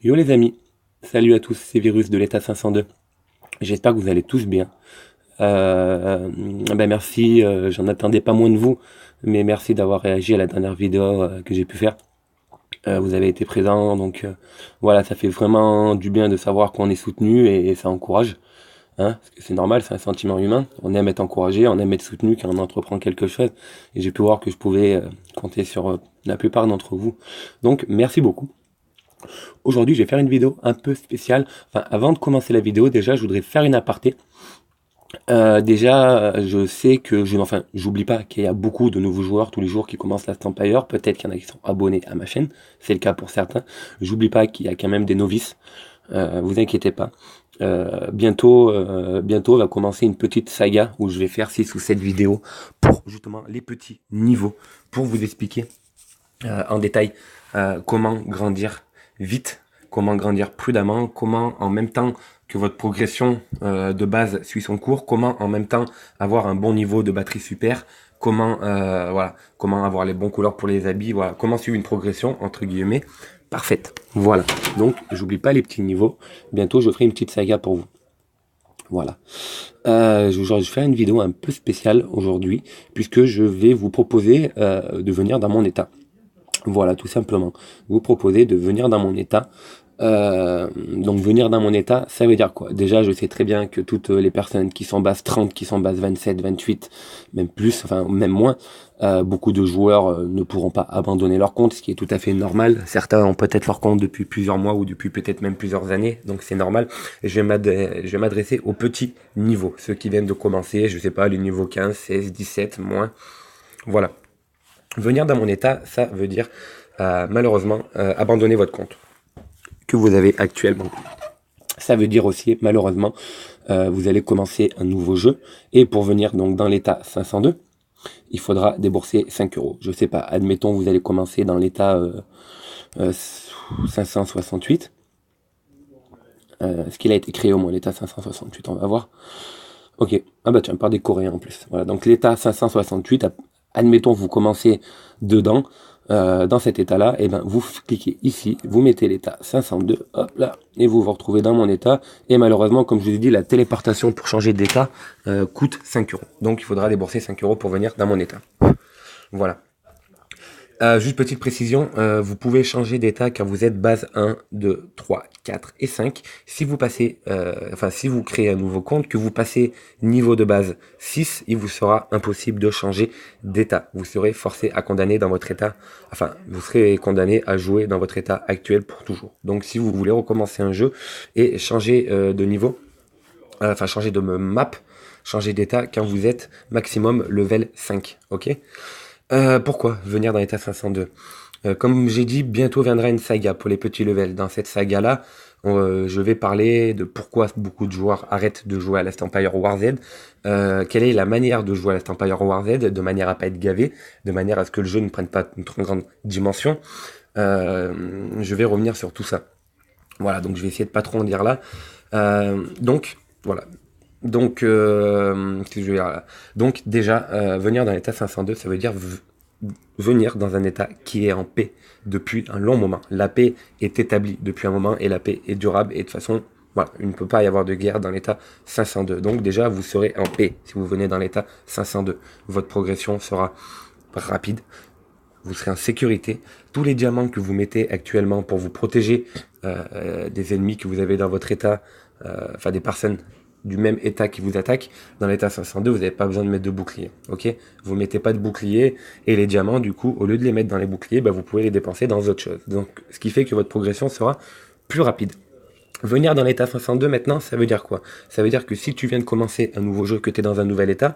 Yo les amis, salut à tous, c'est Virus de l'état 502. J'espère que vous allez tous bien. Merci, j'en attendais pas moins de vous, mais merci d'avoir réagi à la dernière vidéo que j'ai pu faire. Vous avez été présents, donc voilà, ça fait vraiment du bien de savoir qu'on est soutenu et ça encourage, hein, parce que c'est normal, c'est un sentiment humain. On aime être encouragé, on aime être soutenu quand on entreprend quelque chose, et j'ai pu voir que je pouvais compter sur la plupart d'entre vous. Donc merci beaucoup. Aujourd'hui, je vais faire une vidéo un peu spéciale. Enfin, avant de commencer la vidéo, déjà, je voudrais faire une aparté. Je sais que j'oublie pas qu'il y a beaucoup de nouveaux joueurs tous les jours qui commencent la Empire. Peut-être qu'il y en a qui sont abonnés à ma chaîne. C'est le cas pour certains. J'oublie pas qu'il y a quand même des novices. Vous inquiétez pas. Bientôt va commencer une petite saga où je vais faire 6 ou 7 vidéos pour justement les petits niveaux, pour vous expliquer en détail comment grandir vite, comment grandir prudemment, comment en même temps que votre progression de base suit son cours, comment en même temps avoir un bon niveau de batterie super, comment avoir les bons couleurs pour les habits, voilà, comment suivre une progression entre guillemets parfaite. Voilà. Donc j'oublie pas les petits niveaux. Bientôt je ferai une petite saga pour vous. Voilà. Je fais une vidéo un peu spéciale aujourd'hui puisque je vais vous proposer de venir dans mon état. Voilà, tout simplement. Vous proposez de venir dans mon état. Donc venir dans mon état, ça veut dire quoi? Déjà, je sais très bien que toutes les personnes qui sont base 30, qui sont base 27, 28, même plus, enfin même moins, beaucoup de joueurs ne pourront pas abandonner leur compte, ce qui est tout à fait normal. Certains ont peut-être leur compte depuis plusieurs mois ou depuis peut-être même plusieurs années, donc c'est normal. Et je vais m'adresser aux petits niveaux, ceux qui viennent de commencer, je sais pas, les niveaux 15, 16, 17, moins. Voilà. Venir dans mon état, ça veut dire malheureusement abandonner votre compte que vous avez actuellement. Ça veut dire aussi malheureusement vous allez commencer un nouveau jeu et pour venir donc dans l'état 502, il faudra débourser 5 euros. Je sais pas, admettons vous allez commencer dans l'état 568. Est-ce qu'il a été créé au moins l'état 568? On va voir. Ok, ah bah tiens, par des Coréens en plus. Voilà, donc l'état 568, admettons vous commencez dedans, dans cet état-là, et ben vous cliquez ici, vous mettez l'état 502, hop là, et vous vous retrouvez dans mon état. Et malheureusement, comme je vous ai dit, la téléportation pour changer d'état coûte 5 euros. Donc il faudra débourser 5 euros pour venir dans mon état. Voilà. Juste petite précision, vous pouvez changer d'état quand vous êtes base 1, 2, 3, 4 et 5. Si vous passez, si vous créez un nouveau compte, que vous passez niveau de base 6, il vous sera impossible de changer d'état. Vous serez forcé à condamner dans votre état, vous serez condamné à jouer dans votre état actuel pour toujours. Donc si vous voulez recommencer un jeu et changer de niveau, changer de map, changer d'état quand vous êtes maximum level 5, ok? Pourquoi venir dans l'état 502? Comme j'ai dit, bientôt viendra une saga pour les petits levels. Dans cette saga-là, je vais parler de pourquoi beaucoup de joueurs arrêtent de jouer à Last Empire War Z, quelle est la manière de jouer à Last Empire War Z, de manière à pas être gavé, de manière à ce que le jeu ne prenne pas une trop grande dimension. Je vais revenir sur tout ça. Voilà, donc je vais essayer de pas trop en dire là. Voilà. Donc, qu'est-ce que je veux dire là? Donc déjà, venir dans l'état 502, ça veut dire venir dans un état qui est en paix depuis un long moment. La paix est établie depuis un moment et la paix est durable et de toute façon, voilà, il ne peut pas y avoir de guerre dans l'état 502. Donc déjà, vous serez en paix si vous venez dans l'état 502. Votre progression sera rapide. Vous serez en sécurité. Tous les diamants que vous mettez actuellement pour vous protéger des ennemis que vous avez dans votre état, des personnes du même état qui vous attaquent, dans l'état 502, vous n'avez pas besoin de mettre de bouclier, ok? Vous mettez pas de bouclier, et les diamants, du coup, au lieu de les mettre dans les boucliers, vous pouvez les dépenser dans autre chose. Donc, ce qui fait que votre progression sera plus rapide. Venir dans l'état 502 maintenant, ça veut dire quoi? Ça veut dire que si tu viens de commencer un nouveau jeu, que tu es dans un nouvel état,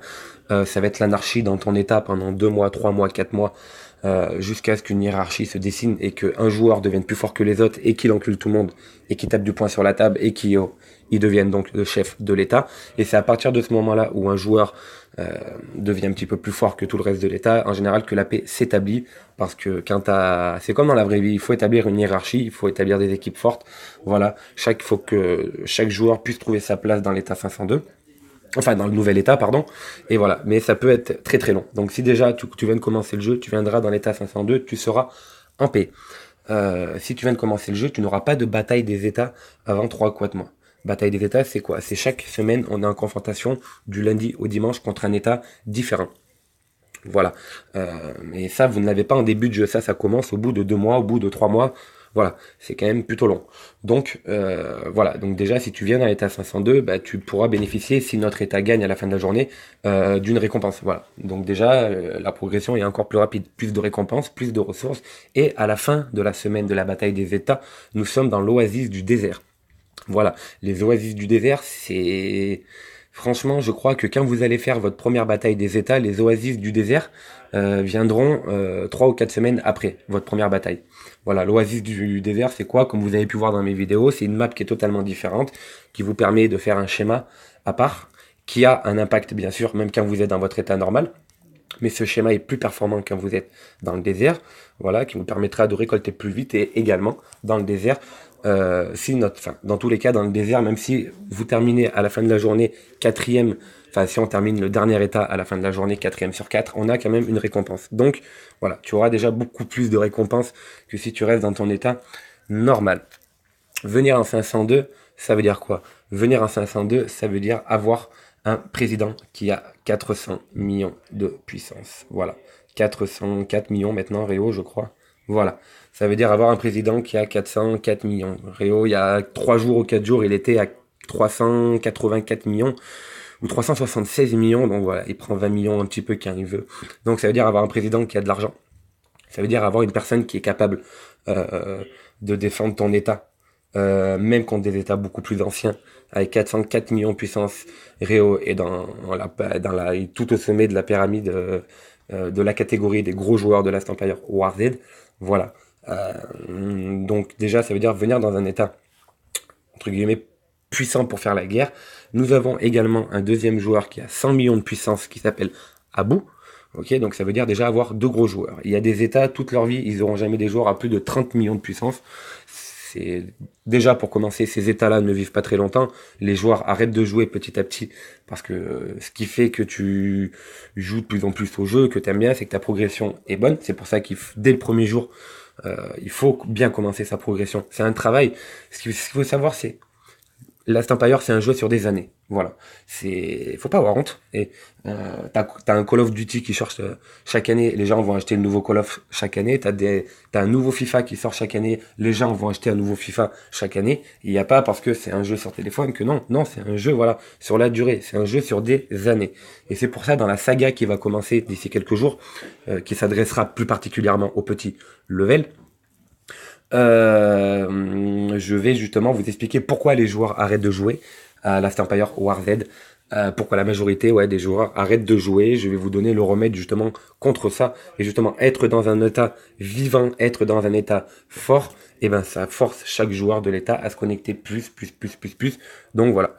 ça va être l'anarchie dans ton état pendant 2 mois, 3 mois, 4 mois, jusqu'à ce qu'une hiérarchie se dessine et qu'un joueur devienne plus fort que les autres et qu'il encule tout le monde et qu'il tape du poing sur la table et qu'il devienne donc le chef de l'état. Et c'est à partir de ce moment-là où un joueur devient un petit peu plus fort que tout le reste de l'état, en général que la paix s'établit, parce que c'est comme dans la vraie vie, il faut établir une hiérarchie, il faut établir des équipes fortes, voilà, faut que chaque joueur puisse trouver sa place dans l'état 502, dans le nouvel état, pardon, et voilà, mais ça peut être très très long. Donc si déjà tu viens de commencer le jeu, tu viendras dans l'état 502, tu seras en paix. si tu viens de commencer le jeu, tu n'auras pas de bataille des États avant 3 ou 4 mois. Bataille des États, c'est quoi? C'est chaque semaine, on est en confrontation du lundi au dimanche contre un État différent. Voilà. Et ça, vous ne l'avez pas en début de jeu. Ça commence au bout de 2 mois, au bout de 3 mois. Voilà, c'est quand même plutôt long. Donc voilà. Donc déjà, si tu viens dans l'état 502, bah, tu pourras bénéficier, si notre état gagne à la fin de la journée, d'une récompense. Voilà. Donc déjà, la progression est encore plus rapide. Plus de récompenses, plus de ressources. Et à la fin de la semaine de la bataille des États, nous sommes dans l'oasis du désert. Voilà, les oasis du désert, c'est... Franchement, je crois que quand vous allez faire votre première bataille des États, les oasis du désert viendront 3 ou 4 semaines après votre première bataille. Voilà, l'oasis du désert, c'est quoi? Comme vous avez pu voir dans mes vidéos, c'est une map qui est totalement différente, qui vous permet de faire un schéma à part, qui a un impact, bien sûr, même quand vous êtes dans votre état normal. Mais ce schéma est plus performant quand vous êtes dans le désert, voilà, qui vous permettra de récolter plus vite et également dans le désert. Dans tous les cas, dans le désert, même si vous terminez à la fin de la journée quatrième, enfin si on termine le dernier état à la fin de la journée 4e sur 4, on a quand même une récompense. Donc voilà, tu auras déjà beaucoup plus de récompenses que si tu restes dans ton état normal. Venir en 502, ça veut dire quoi? Venir en 502, ça veut dire avoir un président qui a 400 millions de puissance. Voilà. 404 millions maintenant, Réo, je crois. Voilà. Ça veut dire avoir un président qui a 404 millions. Réo, il y a 3 jours ou 4 jours, il était à 384 millions ou 376 millions. Donc voilà, il prend 20 millions un petit peu quand il veut. Donc ça veut dire avoir un président qui a de l'argent. Ça veut dire avoir une personne qui est capable de défendre ton État, même contre des États beaucoup plus anciens, avec 404 millions de puissance. Réo est tout au sommet de la pyramide de la catégorie des gros joueurs de Last Empire War Z. Voilà. Donc déjà, ça veut dire venir dans un État, entre guillemets, puissant pour faire la guerre. Nous avons également un deuxième joueur qui a 100 millions de puissance, qui s'appelle Abu. Ok, donc ça veut dire déjà avoir 2 gros joueurs. Il y a des États, toute leur vie, ils n'auront jamais des joueurs à plus de 30 millions de puissance. C'est déjà, pour commencer, ces États-là ne vivent pas très longtemps. Les joueurs arrêtent de jouer petit à petit, parce que ce qui fait que tu joues de plus en plus au jeu, que tu aimes bien, c'est que ta progression est bonne. C'est pour ça dès le premier jour, il faut bien commencer sa progression. C'est un travail. Ce qu'il faut savoir, c'est Last Empire, c'est un jeu sur des années. Voilà. Faut pas avoir honte. Et t'as un Call of Duty qui sort chaque année. Les gens vont acheter le nouveau Call of chaque année. T'as un nouveau FIFA qui sort chaque année. Les gens vont acheter un nouveau FIFA chaque année. Il n'y a pas parce que c'est un jeu sur téléphone que non, c'est un jeu, voilà, sur la durée. C'est un jeu sur des années. Et c'est pour ça, dans la saga qui va commencer d'ici quelques jours, qui s'adressera plus particulièrement aux petits level, je vais justement vous expliquer pourquoi les joueurs arrêtent de jouer à Last Empire War Z. Pourquoi la majorité des joueurs arrêtent de jouer. Je vais vous donner le remède justement contre ça. Et justement, être dans un état vivant, être dans un état fort, et ben ça force chaque joueur de l'état à se connecter plus. Donc voilà.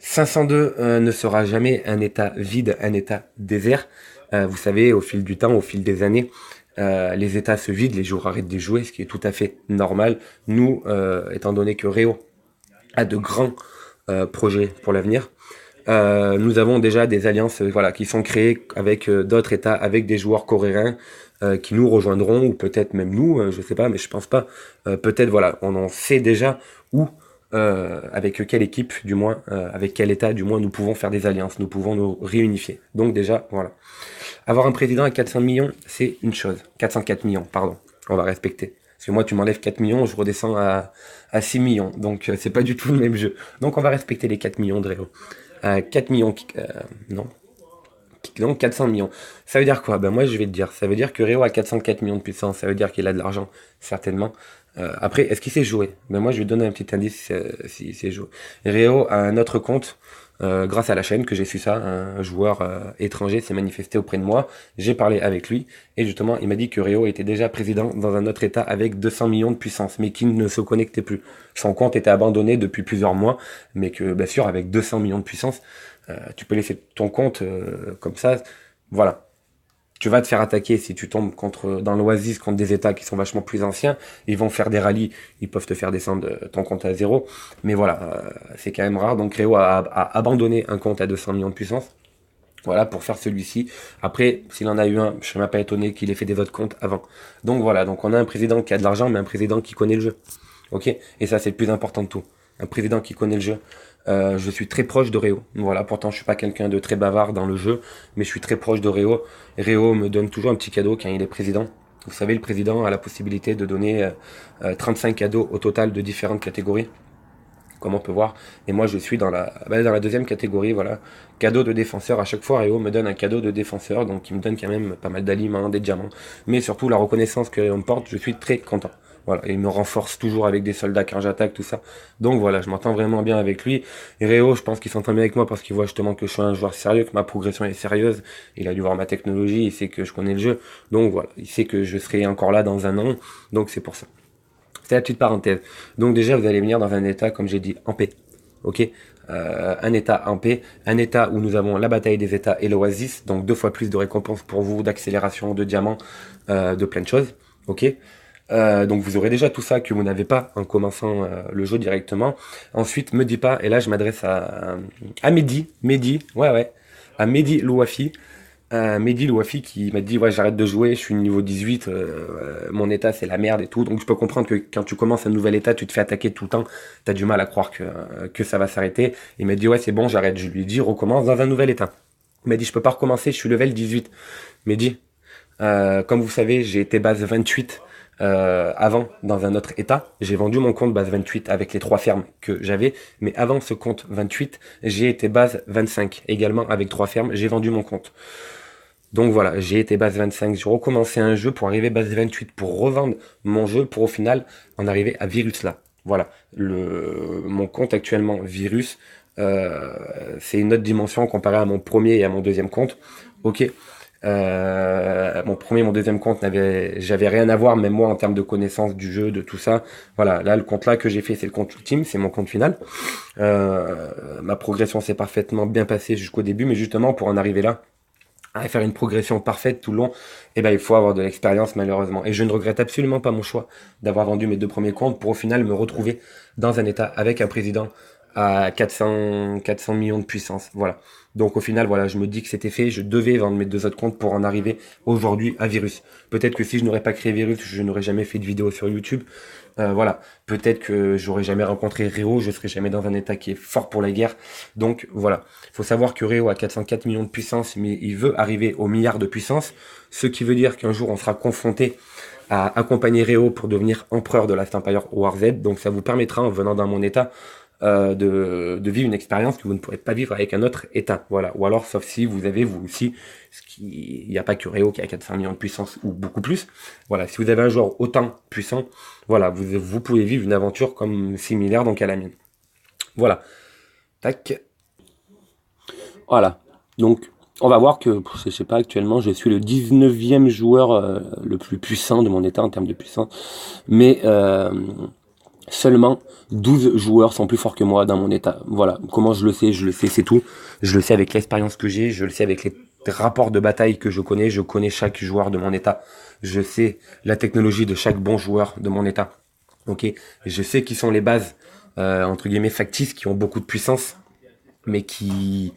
502 ne sera jamais un état vide, un état désert. Vous savez, au fil du temps, au fil des années, les états se vident, les joueurs arrêtent de jouer, ce qui est tout à fait normal. Nous, étant donné que Réo a de grands projets pour l'avenir, nous avons déjà des alliances qui sont créées avec d'autres états, avec des joueurs coréens qui nous rejoindront, ou peut-être même nous, je sais pas, mais je pense pas. Peut-être, on en sait déjà où, avec quelle équipe, du moins, avec quel état, du moins, nous pouvons faire des alliances, nous pouvons nous réunifier. Donc déjà, voilà. Avoir un président à 400 millions, c'est une chose. 404 millions, pardon. On va respecter. Parce que moi, tu m'enlèves 4 millions, je redescends à 6 millions. Donc, c'est pas du tout le même jeu. Donc, on va respecter les 4 millions de Réo. 4 millions, non. Donc, 400 millions. Ça veut dire quoi? Ben, moi, je vais te dire. Ça veut dire que Réo a 404 millions de puissance. Ça veut dire qu'il a de l'argent, certainement. Après, est-ce qu'il sait jouer? Ben, moi, je vais te donner un petit indice s'il sait jouer. Réo a un autre compte. Grâce à la chaîne que j'ai su ça, un joueur étranger s'est manifesté auprès de moi, j'ai parlé avec lui, et justement il m'a dit que Réo était déjà président dans un autre état avec 200 millions de puissance, mais qui ne se connectait plus. Son compte était abandonné depuis plusieurs mois, mais que bien sûr avec 200 millions de puissance, tu peux laisser ton compte comme ça, voilà. Tu vas te faire attaquer si tu tombes dans l'Oasis contre des états qui sont vachement plus anciens. Ils vont faire des rallyes, ils peuvent te faire descendre ton compte à 0. Mais voilà, c'est quand même rare. Donc Réo a abandonné un compte à 200 millions de puissance Voilà, pour faire celui-ci. Après, s'il en a eu un, je serais même pas étonné qu'il ait fait des autres comptes avant. Donc voilà, donc on a un président qui a de l'argent, mais un président qui connaît le jeu. Ok? Et ça, c'est le plus important de tout. Un président qui connaît le jeu. Je suis très proche de Réo. Voilà, pourtant je suis pas quelqu'un de très bavard dans le jeu, mais je suis très proche de Réo. Réo me donne toujours un petit cadeau quand il est président. Vous savez, le président a la possibilité de donner 35 cadeaux au total de différentes catégories, comme on peut voir. Et moi, je suis dans la deuxième catégorie, voilà. Cadeau de défenseur. À chaque fois, Réo me donne un cadeau de défenseur, donc il me donne quand même pas mal d'aliments, des diamants, mais surtout la reconnaissance que Réo me porte, je suis très content. Voilà, et il me renforce toujours avec des soldats quand j'attaque, tout ça. Donc voilà, je m'entends vraiment bien avec lui. Et Réo, je pense qu'il s'entend bien avec moi parce qu'il voit justement que je suis un joueur sérieux, que ma progression est sérieuse. Il a dû voir ma technologie, il sait que je connais le jeu. Donc voilà, il sait que je serai encore là dans un an. Donc c'est pour ça. C'est la petite parenthèse. Donc déjà, vous allez venir dans un état, comme j'ai dit, en paix. Ok, un état en paix, un état où nous avons la bataille des états et l'oasis, donc 2 fois plus de récompenses pour vous, d'accélération, de diamants, de plein de choses. Ok, donc vous aurez déjà tout ça que vous n'avez pas en commençant le jeu directement. Ensuite, me dis pas, et là je m'adresse à Mehdi, ouais, à Mehdi Louafi. Mehdi Louafi qui m'a dit ouais j'arrête de jouer, je suis niveau 18, mon état c'est la merde et tout, donc je peux comprendre que quand tu commences un nouvel état, tu te fais attaquer tout le temps, t'as du mal à croire que ça va s'arrêter. Il m'a dit ouais c'est bon j'arrête, je lui ai dit recommence dans un nouvel état. Il m'a dit je peux pas recommencer, je suis level 18. Mehdi, comme vous savez j'ai été base 28 avant dans un autre état, j'ai vendu mon compte base 28 avec les 3 fermes que j'avais, mais avant ce compte 28 j'ai été base 25 également avec 3 fermes, j'ai vendu mon compte. Donc voilà, j'ai été base 25, j'ai recommencé un jeu pour arriver base 28, pour revendre mon jeu, pour au final en arriver à Virus là. Voilà, mon compte actuellement Virus, c'est une autre dimension comparé à mon premier et à mon deuxième compte. Ok, mon premier et mon deuxième compte j'avais rien à voir, même moi en termes de connaissance du jeu, de tout ça. Voilà, là le compte là que j'ai fait, c'est le compte ultime, c'est mon compte final. Ma progression s'est parfaitement bien passée jusqu'au début, mais justement pour en arriver là, à faire une progression parfaite tout le long, eh ben, il faut avoir de l'expérience malheureusement. Et je ne regrette absolument pas mon choix d'avoir vendu mes 2 premiers comptes pour au final me retrouver dans un état avec un président à 400 millions de puissance. Voilà. Donc au final, voilà, je me dis que c'était fait, je devais vendre mes 2 autres comptes pour en arriver aujourd'hui à Virus. Peut-être que si je n'aurais pas créé Virus, je n'aurais jamais fait de vidéo sur YouTube. Voilà, peut-être que j'aurais jamais rencontré Réo, je serais jamais dans un état qui est fort pour la guerre. Donc voilà, faut savoir que Réo a 404 millions de puissance, mais il veut arriver au milliard de puissance, ce qui veut dire qu'un jour on sera confronté à accompagner Réo pour devenir empereur de Last Empire War Z. Donc ça vous permettra, en venant dans mon état, de vivre une expérience que vous ne pourrez pas vivre avec un autre état. Voilà. Ou alors, sauf si vous avez vous aussi, il n'y a pas que Réo qui a 400 millions de puissance ou beaucoup plus. Voilà. Si vous avez un joueur autant puissant, voilà, vous pouvez vivre une aventure comme similaire donc à la mienne. Voilà. Tac. Voilà. Donc, on va voir que, je sais pas, actuellement, je suis le 19e joueur le plus puissant de mon état en termes de puissance. Mais seulement 12 joueurs sont plus forts que moi dans mon état. Voilà. Comment je le sais, c'est tout. Je le sais avec l'expérience que j'ai, je le sais avec les rapports de bataille que je connais chaque joueur de mon état. Je sais la technologie de chaque bon joueur de mon état. Ok. Je sais qui sont les bases, entre guillemets, factices, qui ont beaucoup de puissance, mais qui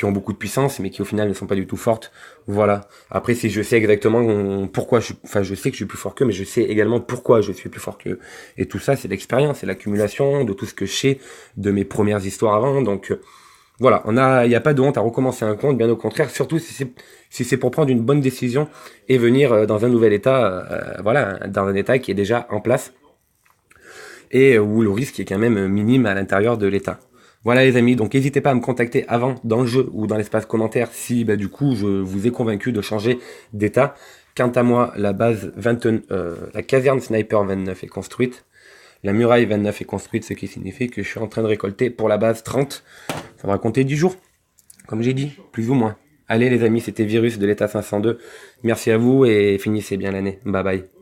ont beaucoup de puissance, mais qui au final ne sont pas du tout fortes. Voilà. Après, si je sais exactement pourquoi je sais que je suis plus fort qu'eux, mais je sais également pourquoi je suis plus fort qu'eux. Et tout ça, c'est l'expérience, c'est l'accumulation de tout ce que je sais de mes premières histoires avant. Donc, voilà. Il n'y a pas de honte à recommencer un compte, bien au contraire, surtout si c'est pour prendre une bonne décision et venir dans un nouvel état, voilà, dans un état qui est déjà en place et où le risque est quand même minime à l'intérieur de l'état. Voilà les amis, donc n'hésitez pas à me contacter avant dans le jeu ou dans l'espace commentaire si du coup je vous ai convaincu de changer d'état. Quant à moi, la caserne Sniper 29 est construite, la muraille 29 est construite, ce qui signifie que je suis en train de récolter pour la base 30. Ça va compter 10 jours, comme j'ai dit, plus ou moins. Allez les amis, c'était Virus de l'état 502. Merci à vous et finissez bien l'année. Bye bye.